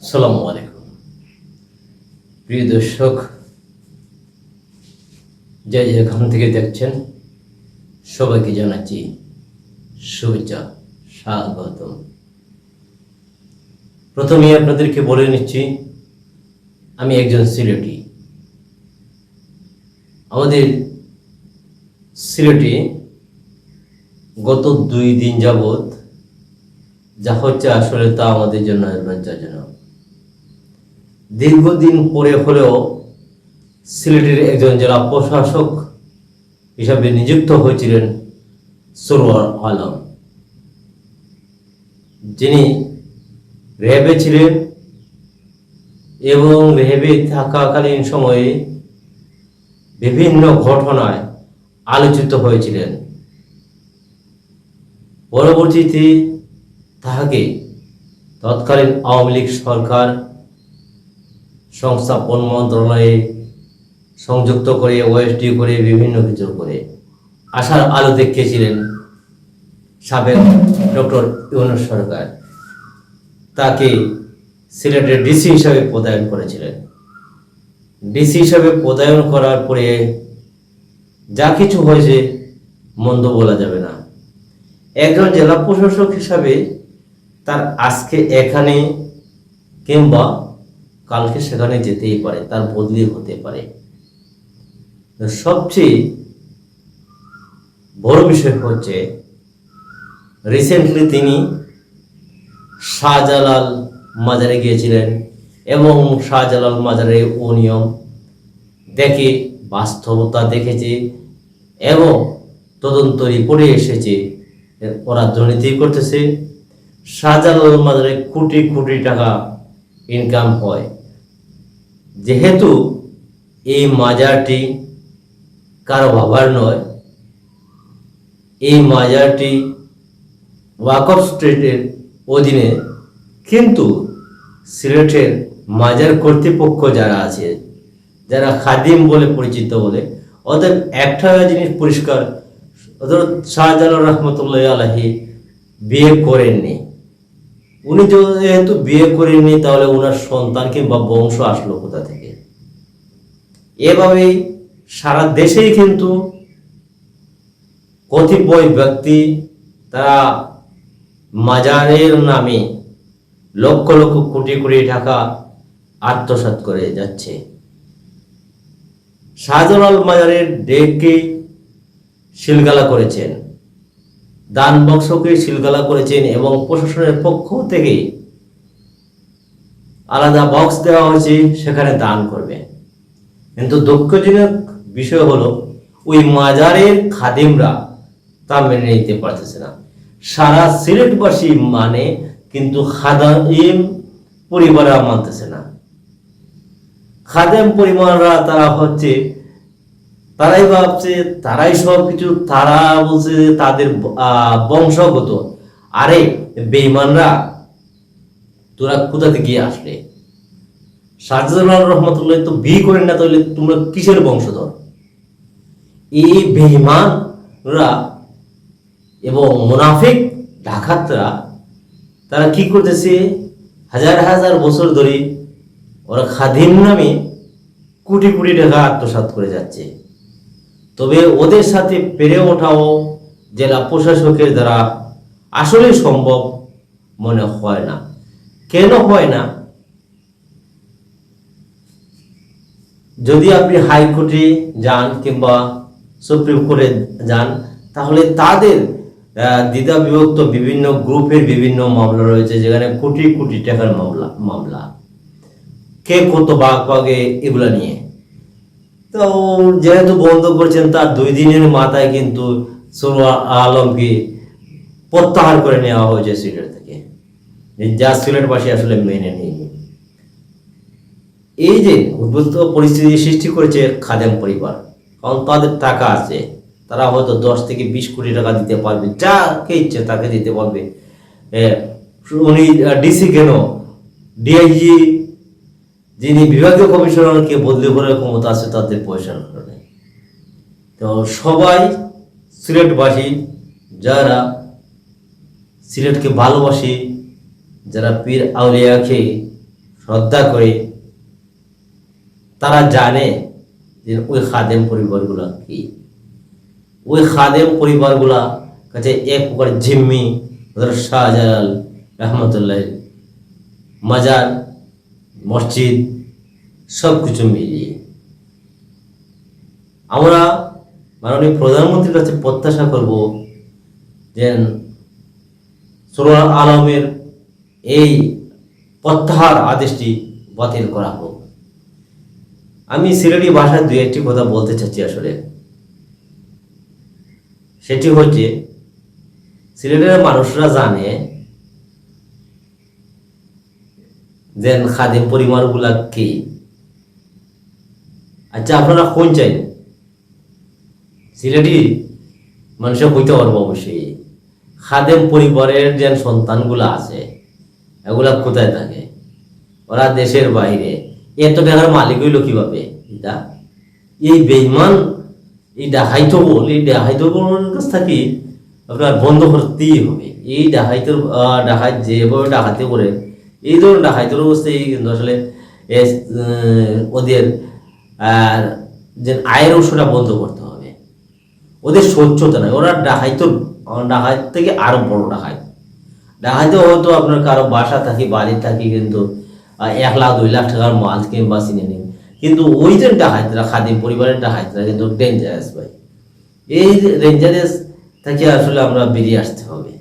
আসসালামু আলাইকুম প্রিয় দর্শক, যে যেখান থেকে দেখছেন সবাইকে জানাচ্ছি শুভেচ্ছা, স্বাগতম। প্রথমে আপনাদেরকে বলে নিচ্ছি, আমি একজন সিলেটি। আমাদের সিলেটে গত 2 দিন যাবৎ যা হচ্ছে আসলে তা আমাদের জন্য লজ্জাজনক। দীর্ঘদিন পরে হলেও সিলেটের একজন জেলা প্রশাসক হিসাবে নিযুক্ত হয়েছিলেন সরওয়ার আলম, যিনি র্যাবে ছিলেন এবং র্যাবে থাকাকালীন সময়ে বিভিন্ন ঘটনায় আলোচিত হয়েছিলেন। পরবর্তীতে তাহাকে তৎকালীন আওয়ামী লীগ সরকার সংস্থাপন মন্ত্রণালয়ে সংযুক্ত করে, ওএসডি করে, বিভিন্ন কিছু করে আশার আলো দেখিয়েছিলেন সাবেক ডক্টর ইউনূস সরকার। তাকে সিলেটের ডিসি হিসাবে পদায়ন করেছিলেন। ডিসি হিসাবে পদায়ন করার পরে যা কিছু হয়েছে মন্দ বলা যাবে না। একজন জেলা প্রশাসক হিসাবে তার আজকে এখানে কিংবা কালকে সেখানে যেতেই পারে, তার বদলি হতে পারে। সবচেয়ে বড় বিষয় হচ্ছে রিসেন্টলি তিনি শাহজালাল মাজারে গিয়েছিলেন এবং শাহজালাল মাজারে অনিয়ম দেখে, বাস্তবতা দেখেছে এবং তদন্ত রিপোর্টে এসেছে ওরা দুর্নীতি করতেছে। শাহজালাল মাজারে কোটি কোটি টাকা ইনকাম হয়। যেহেতু এই মাজারটি কারো বাবার নয়, এই মাজারটি ওয়াকফ স্ট্রিটের অধীনে, কিন্তু সিলেটের মাজার কর্তৃপক্ষ যারা আছে, যারা খাদিম বলে পরিচিত বলে, অতএব একটা জিনিস পরিষ্কার, শাহজালাল রহমতুল্লাহ আলাইহি বিয়ে করেননি। উনি যেহেতু বিয়ে করেননি, তাহলে ওনার সন্তান কিংবা বংশ আসলো কোথা থেকে? এভাবেই সারা দেশেই কিন্তু কতিপয় ব্যক্তি তারা মাজারের নামে লক্ষ লক্ষ কোটি কোটি টাকা আত্মসাৎ করে যাচ্ছে। শাহজালাল মাজারের ডেকে সিলগালা করেছেন, দান বক্সকে সিলগালা করেছেন এবং প্রশাসনের পক্ষ থেকে আলাদা বক্স দেওয়া হয়েছে, সেখানে দান করবে। কিন্তু দুঃখজনক বিষয় হলো ওই মাজারের খাদিমরা তা মেনে নিতে পারতেছে না। সারা সিলেটবাসী মানে, কিন্তু খাদিম পরিবাররা মানতেছে না। খাদেম পরিবাররা তারা হচ্ছে, তারাই ভাবছে তারাই সব কিছু, তারা বলছে তাদের বংশগত। আরে বেঈমানরা, তোরা কোথা থেকে আসলে? শাহজালাল রহমতুল্লাহ তো বিয়ে করেন না, তাহলে তোমরা কিসের বংশধর? এই বেঈমানরা এবং মুনাফিক ডাকাতরা তারা কি করতেছে? হাজার হাজার বছর ধরে ওরা খাদিম নামে কোটি কোটি টাকা আত্মসাৎ করে যাচ্ছে। তবে ওদের সাথে পেরে ওঠাও জেলা প্রশাসকের দ্বারা আসলে সম্ভব মনে হয় না। কেন হয় না? যদি আপনি হাইকোর্টে যান কিংবা সুপ্রিম কোর্টে যান, তাহলে তাদের দ্বিধা বিভক্ত বিভিন্ন গ্রুপের বিভিন্ন মামলা রয়েছে, যেখানে কোটি কোটি টাকার মামলা কে কত ভাগ পাবে এগুলা নিয়ে। তো যেহেতু বন্ধ করছেন, তার 2 দিনের মাথায় কিন্তু সরওয়ার আলমকে প্রত্যাহার করে নেওয়া হয়েছে সিলেট থেকে, যা সিলেটবাসী আসলে মেনে নেয়নি। এই যে উদ্ভূত পরিস্থিতি সৃষ্টি করেছে খাদেম পরিবার, কারণ তাদের টাকা আছে, তারা হয়তো 10 থেকে 20 কোটি টাকা দিতে পারবে, যাকে ইচ্ছে তাকে দিতে পারবে। উনি ডিসি কেন, ডিআইজি যিনি বিভাগীয় কমিশনারকে বদলি করার ক্ষমতা আছে তাদের পয়সার কারণে। তো সবাই সিলেটবাসী যারা সিলেটকে ভালোবাসে, যারা পীর আউলিয়াকে শ্রদ্ধা করে তারা জানে যে ওই খাদেম পরিবারগুলা কি। ওই খাদেম পরিবারগুলা কাছে এক প্রকার জিম্মি হযরত শাহজালাল রহমতুল্লাহ মাজার, মসজিদ সব কিছু মিলিয়ে আমরা মাননীয় প্রধানমন্ত্রীর কাছে প্রত্যাশা করব যে সূরা আলমের এই প্রত্যাহার আদেশটি বাতিল করা হোক। আমি সিলেটি ভাষায় দুই একটি কথা বলতে চাচ্ছি। আসলে সেটি হচ্ছে, সিলেটের মানুষরা জানে যে খাদেম পরিবারগুলা কি। আচ্ছা, আপনারা কোন চাই সিলেটি মানুষের হইতে পারবো অবশ্যই খাদেম পরিবারের যে সন্তানগুলা আছে এগুলা কোথায় থাকে? ওরা দেশের বাইরে। এত টাকার মালিক হইল কিভাবে? এটা এই বেঈমান, এই ডাকাইতো বল, এই ডাকাইতো বলের কাছ থেকে আপনার বন্ধ করতেই হবে। এই ডাকাইতের ডাকাত যেভাবে ডাকাতি করে, এই ধরনের ডাকাইতের অবস্থায় কিন্তু আসলে ওদের যে আয়ের উৎসটা বন্ধ করতে হবে। ওদের স্বচ্ছতা নাই, ওরা ডাকাইত থেকে আরো বড় ডাকাইতে হয়তো আপনার কারো বাসা থাকি, বাড়ি থাকি, কিন্তু 1 লাখ 2 লাখ টাকার মাল কিংবা চিনে নিন। কিন্তু ওই যে ডাকাইতরা, খাদিম পরিবারের ডাকাইতরা কিন্তু ডেঞ্জারাস ভাই। এই ডেঞ্জারাস থেকে আসলে আমরা বেরিয়ে আসতে হবে।